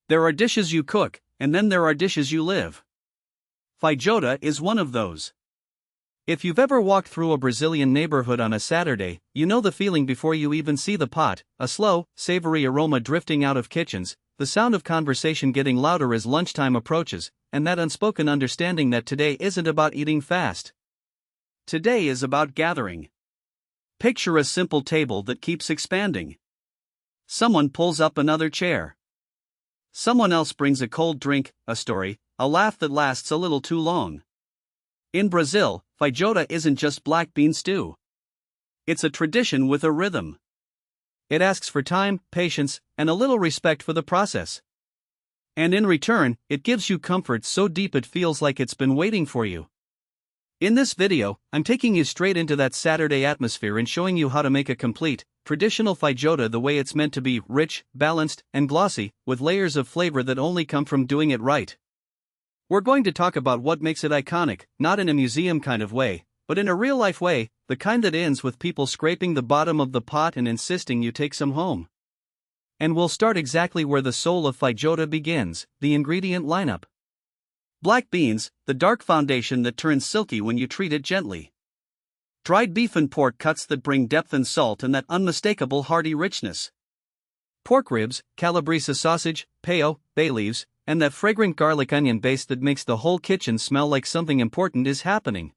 There are dishes you cook, and then there are dishes you live. Feijoada is one of those. If you've ever walked through a Brazilian neighborhood on a Saturday, you know the feeling before you even see the pot, a slow, savory aroma drifting out of kitchens, the sound of conversation getting louder as lunchtime approaches, and that unspoken understanding that today isn't about eating fast. Today is about gathering. Picture a simple table that keeps expanding. Someone pulls up another chair. Someone else brings a cold drink, a story, a laugh that lasts a little too long. In Brazil, feijoada isn't just black bean stew. It's a tradition with a rhythm. It asks for time, patience, and a little respect for the process. And in return, it gives you comfort so deep it feels like it's been waiting for you. In this video, I'm taking you straight into that Saturday atmosphere and showing you how to make a complete, traditional feijoada the way it's meant to be: rich, balanced, and glossy, with layers of flavor that only come from doing it right. We're going to talk about what makes it iconic, not in a museum kind of way, but in a real-life way, the kind that ends with people scraping the bottom of the pot and insisting you take some home. And we'll start exactly where the soul of feijoada begins, the ingredient lineup. Black beans, the dark foundation that turns silky when you treat it gently. Dried beef and pork cuts that bring depth and salt and that unmistakable hearty richness. Pork ribs, calabresa sausage, peo, bay leaves, and that fragrant garlic onion base that makes the whole kitchen smell like something important is happening.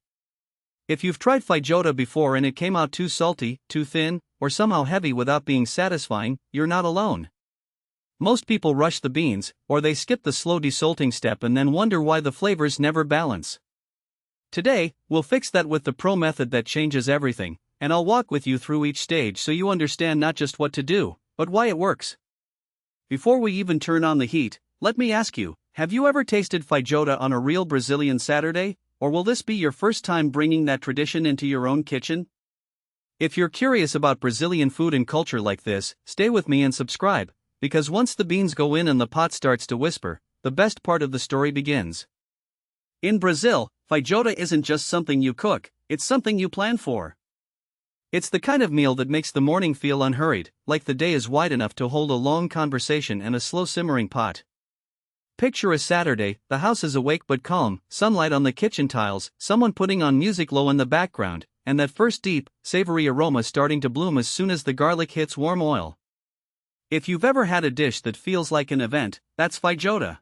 If you've tried feijoada before and it came out too salty, too thin, or somehow heavy without being satisfying, you're not alone. Most people rush the beans, or they skip the slow desalting step and then wonder why the flavors never balance. Today, we'll fix that with the pro method that changes everything, and I'll walk with you through each stage so you understand not just what to do, but why it works. Before we even turn on the heat, let me ask you, have you ever tasted feijoada on a real Brazilian Saturday, or will this be your first time bringing that tradition into your own kitchen? If you're curious about Brazilian food and culture like this, stay with me and subscribe, because once the beans go in and the pot starts to whisper, the best part of the story begins. In Brazil, feijoada isn't just something you cook, it's something you plan for. It's the kind of meal that makes the morning feel unhurried, like the day is wide enough to hold a long conversation and a slow simmering pot. Picture a Saturday, the house is awake but calm, sunlight on the kitchen tiles, someone putting on music low in the background, and that first deep, savory aroma starting to bloom as soon as the garlic hits warm oil. If you've ever had a dish that feels like an event, that's feijoada.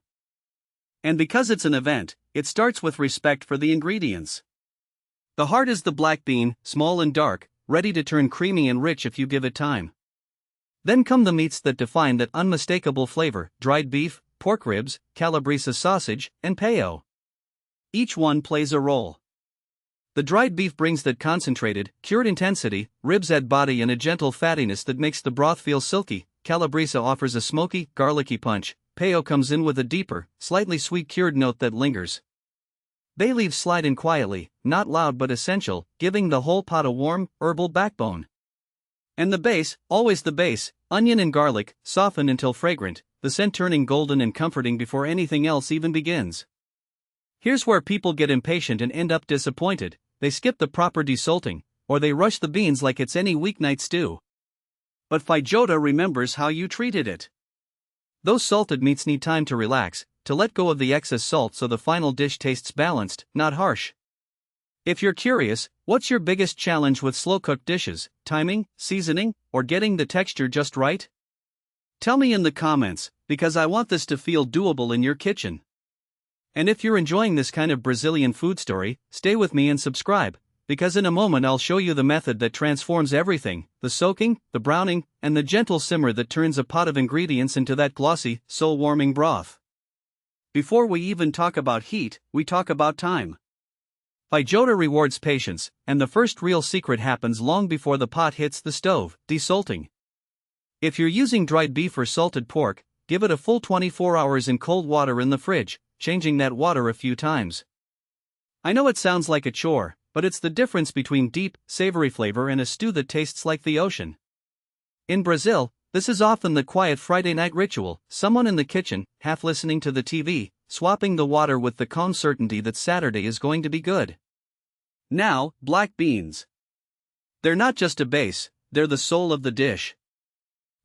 And because it's an event, it starts with respect for the ingredients. The heart is the black bean, small and dark, ready to turn creamy and rich if you give it time. Then come the meats that define that unmistakable flavor: dried beef, pork ribs, calabresa sausage, and peo. Each one plays a role. The dried beef brings that concentrated, cured intensity, ribs add body and a gentle fattiness that makes the broth feel silky, calabresa offers a smoky, garlicky punch, peo comes in with a deeper, slightly sweet cured note that lingers. Bay leaves slide in quietly, not loud but essential, giving the whole pot a warm, herbal backbone. And the base, always the base, onion and garlic, soften until fragrant, the scent turning golden and comforting before anything else even begins. Here's where people get impatient and end up disappointed: they skip the proper desalting, or they rush the beans like it's any weeknight stew. But feijoada remembers how you treated it. Those salted meats need time to relax, to let go of the excess salt so the final dish tastes balanced, not harsh. If you're curious, what's your biggest challenge with slow-cooked dishes: timing, seasoning, or getting the texture just right? Tell me in the comments, because I want this to feel doable in your kitchen. And if you're enjoying this kind of Brazilian food story, stay with me and subscribe, because in a moment I'll show you the method that transforms everything: the soaking, the browning, and the gentle simmer that turns a pot of ingredients into that glossy, soul-warming broth. Before we even talk about heat, we talk about time. Feijoada rewards patience, and the first real secret happens long before the pot hits the stove: desalting. If you're using dried beef or salted pork, give it a full 24 hours in cold water in the fridge, changing that water a few times. I know it sounds like a chore, but it's the difference between deep, savory flavor and a stew that tastes like the ocean. In Brazil, this is often the quiet Friday night ritual: someone in the kitchen, half listening to the TV, swapping the water with the calm certainty that Saturday is going to be good. Now, black beans. They're not just a base, they're the soul of the dish.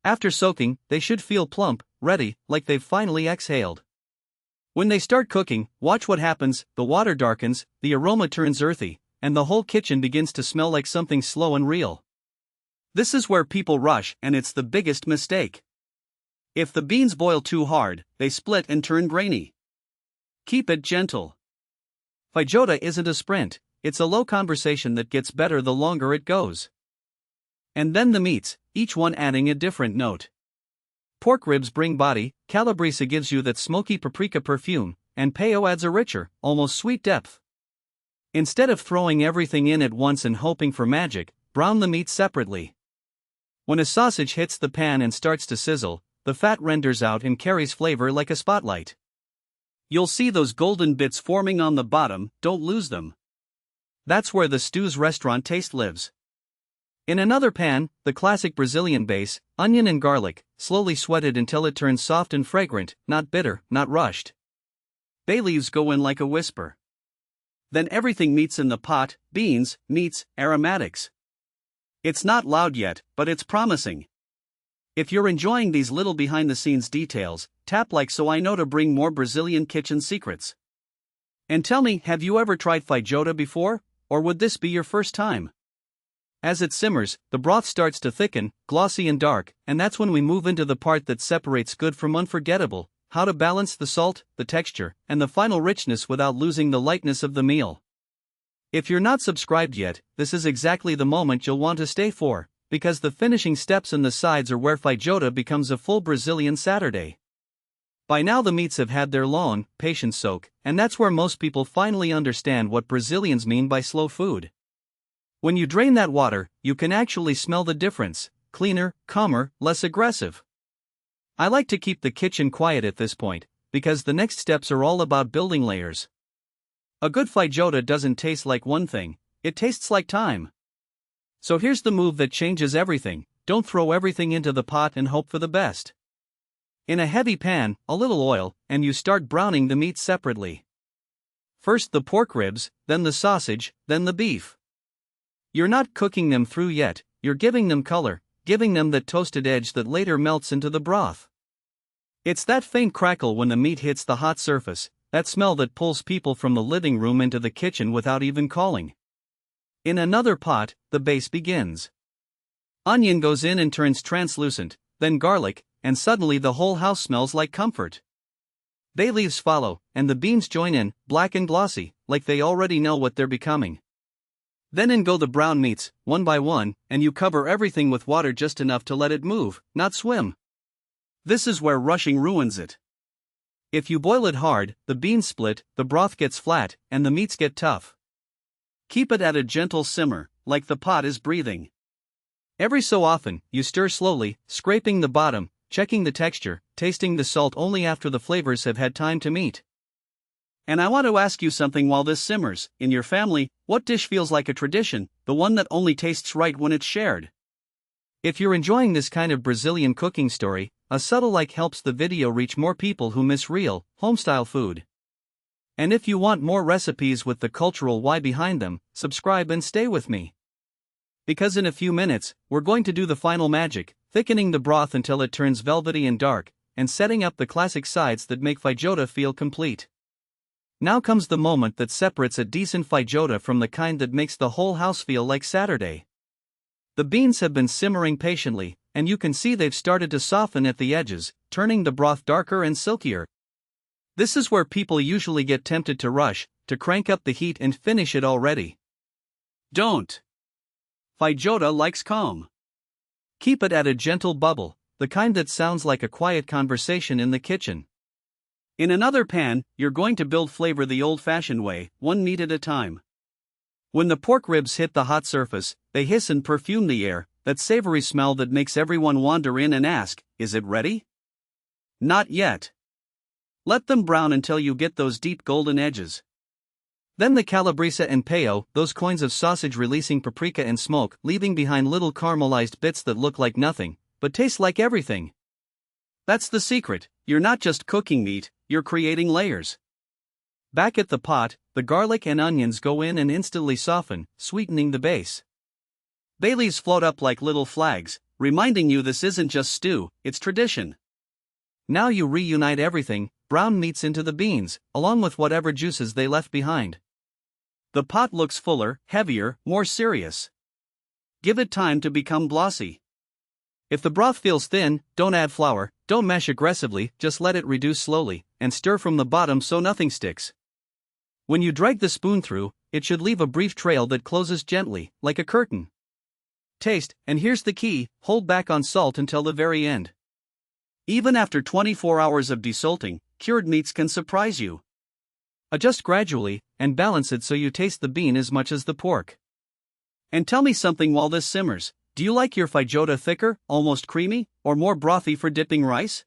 After soaking, they should feel plump, ready, like they've finally exhaled. When they start cooking, watch what happens. The water darkens, the aroma turns earthy, and the whole kitchen begins to smell like something slow and real. This is where people rush, and it's the biggest mistake. If the beans boil too hard, they split and turn grainy. Keep it gentle. Feijoada isn't a sprint, it's a low conversation that gets better the longer it goes. And then the meats, each one adding a different note. Pork ribs bring body, calabresa gives you that smoky paprika perfume, and paio adds a richer, almost sweet depth. Instead of throwing everything in at once and hoping for magic, brown the meat separately. When a sausage hits the pan and starts to sizzle, the fat renders out and carries flavor like a spotlight. You'll see those golden bits forming on the bottom, don't lose them. That's where the stew's restaurant taste lives. In another pan, the classic Brazilian base, onion and garlic, slowly sweated until it turns soft and fragrant, not bitter, not rushed. Bay leaves go in like a whisper. Then everything meets in the pot: beans, meats, aromatics. It's not loud yet, but it's promising. If you're enjoying these little behind-the-scenes details, tap like so I know to bring more Brazilian kitchen secrets. And tell me, have you ever tried feijoada before, or would this be your first time? As it simmers, the broth starts to thicken, glossy and dark, and that's when we move into the part that separates good from unforgettable: how to balance the salt, the texture, and the final richness without losing the lightness of the meal. If you're not subscribed yet, this is exactly the moment you'll want to stay for, because the finishing steps and the sides are where feijoada becomes a full Brazilian Saturday. By now the meats have had their long, patient soak, and that's where most people finally understand what Brazilians mean by slow food. When you drain that water, you can actually smell the difference: cleaner, calmer, less aggressive. I like to keep the kitchen quiet at this point, because the next steps are all about building layers. A good feijoada doesn't taste like one thing, it tastes like time. So here's the move that changes everything: don't throw everything into the pot and hope for the best. In a heavy pan, a little oil, and you start browning the meat separately. First the pork ribs, then the sausage, then the beef. You're not cooking them through yet, you're giving them color, giving them that toasted edge that later melts into the broth. It's that faint crackle when the meat hits the hot surface, that smell that pulls people from the living room into the kitchen without even calling. In another pot, the base begins. Onion goes in and turns translucent, then garlic, and suddenly the whole house smells like comfort. Bay leaves follow, and the beans join in, black and glossy, like they already know what they're becoming. Then in go the brown meats, one by one, and you cover everything with water just enough to let it move, not swim. This is where rushing ruins it. If you boil it hard, the beans split, the broth gets flat, and the meats get tough. Keep it at a gentle simmer, like the pot is breathing. Every so often, you stir slowly, scraping the bottom, checking the texture, tasting the salt only after the flavors have had time to meet. And I want to ask you something while this simmers: in your family, what dish feels like a tradition, the one that only tastes right when it's shared? If you're enjoying this kind of Brazilian cooking story, a subtle like helps the video reach more people who miss real, home-style food. And if you want more recipes with the cultural why behind them, subscribe and stay with me. Because in a few minutes, we're going to do the final magic, thickening the broth until it turns velvety and dark, and setting up the classic sides that make feijoada feel complete. Now comes the moment that separates a decent feijoada from the kind that makes the whole house feel like Saturday. The beans have been simmering patiently, and you can see they've started to soften at the edges, turning the broth darker and silkier. This is where people usually get tempted to rush, to crank up the heat and finish it already. Don't. Feijoada likes calm. Keep it at a gentle bubble, the kind that sounds like a quiet conversation in the kitchen. In another pan, you're going to build flavor the old-fashioned way, one meat at a time. When the pork ribs hit the hot surface, they hiss and perfume the air, that savory smell that makes everyone wander in and ask, "Is it ready?" Not yet. Let them brown until you get those deep golden edges. Then the calabresa and paio, those coins of sausage releasing paprika and smoke, leaving behind little caramelized bits that look like nothing, but taste like everything. That's the secret: you're not just cooking meat, you're creating layers. Back at the pot, the garlic and onions go in and instantly soften, sweetening the base. Bay leaves float up like little flags, reminding you this isn't just stew, it's tradition. Now you reunite everything, brown meats into the beans, along with whatever juices they left behind. The pot looks fuller, heavier, more serious. Give it time to become glossy. If the broth feels thin, don't add flour, don't mash aggressively, just let it reduce slowly, and stir from the bottom so nothing sticks. When you drag the spoon through, it should leave a brief trail that closes gently, like a curtain. Taste, and here's the key, hold back on salt until the very end. Even after 24 hours of desalting, cured meats can surprise you. Adjust gradually, and balance it so you taste the bean as much as the pork. And tell me something while this simmers. Do you like your feijoada thicker, almost creamy, or more brothy for dipping rice?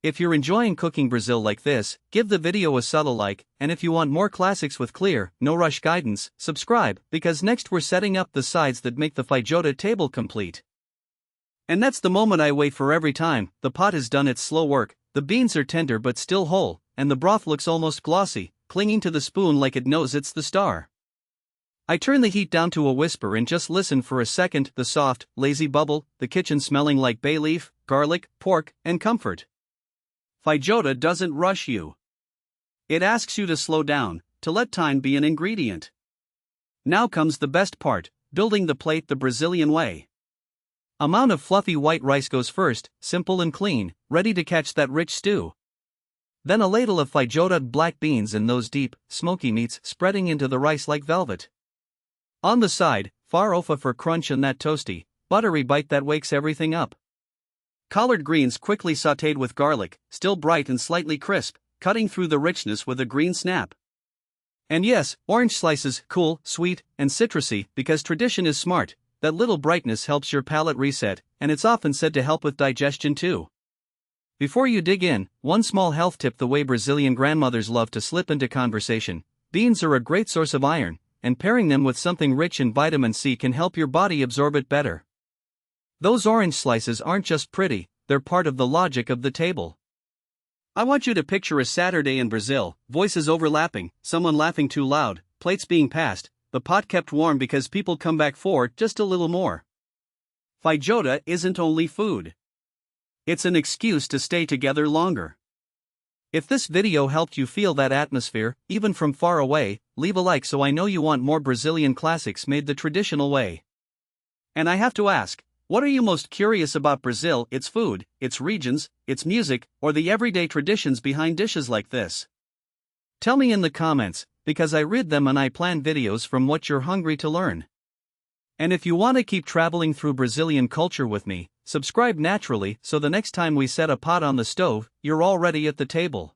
If you're enjoying cooking Brazil like this, give the video a subtle like, and if you want more classics with clear, no-rush guidance, subscribe, because next we're setting up the sides that make the feijoada table complete. And that's the moment I wait for every time. The pot has done its slow work, the beans are tender but still whole, and the broth looks almost glossy, clinging to the spoon like it knows it's the star. I turn the heat down to a whisper and just listen for a second, the soft, lazy bubble, the kitchen smelling like bay leaf, garlic, pork, and comfort. Feijoada doesn't rush you. It asks you to slow down, to let time be an ingredient. Now comes the best part, building the plate the Brazilian way. A mound of fluffy white rice goes first, simple and clean, ready to catch that rich stew. Then a ladle of feijoada black beans and those deep, smoky meats spreading into the rice like velvet. On the side, farofa for crunch and that toasty, buttery bite that wakes everything up. Collard greens quickly sautéed with garlic, still bright and slightly crisp, cutting through the richness with a green snap. And yes, orange slices, cool, sweet, and citrusy, because tradition is smart. That little brightness helps your palate reset, and it's often said to help with digestion too. Before you dig in, one small health tip: the way Brazilian grandmothers love to slip into conversation. Beans are a great source of iron, and pairing them with something rich in vitamin C can help your body absorb it better. Those orange slices aren't just pretty, they're part of the logic of the table. I want you to picture a Saturday in Brazil, voices overlapping, someone laughing too loud, plates being passed, the pot kept warm because people come back for just a little more. Feijoada isn't only food. It's an excuse to stay together longer. If this video helped you feel that atmosphere, even from far away, leave a like so I know you want more Brazilian classics made the traditional way. And I have to ask, what are you most curious about Brazil? Its food, its regions, its music, or the everyday traditions behind dishes like this? Tell me in the comments, because I read them and I plan videos from what you're hungry to learn. And if you want to keep traveling through Brazilian culture with me, subscribe naturally so the next time we set a pot on the stove, you're already at the table.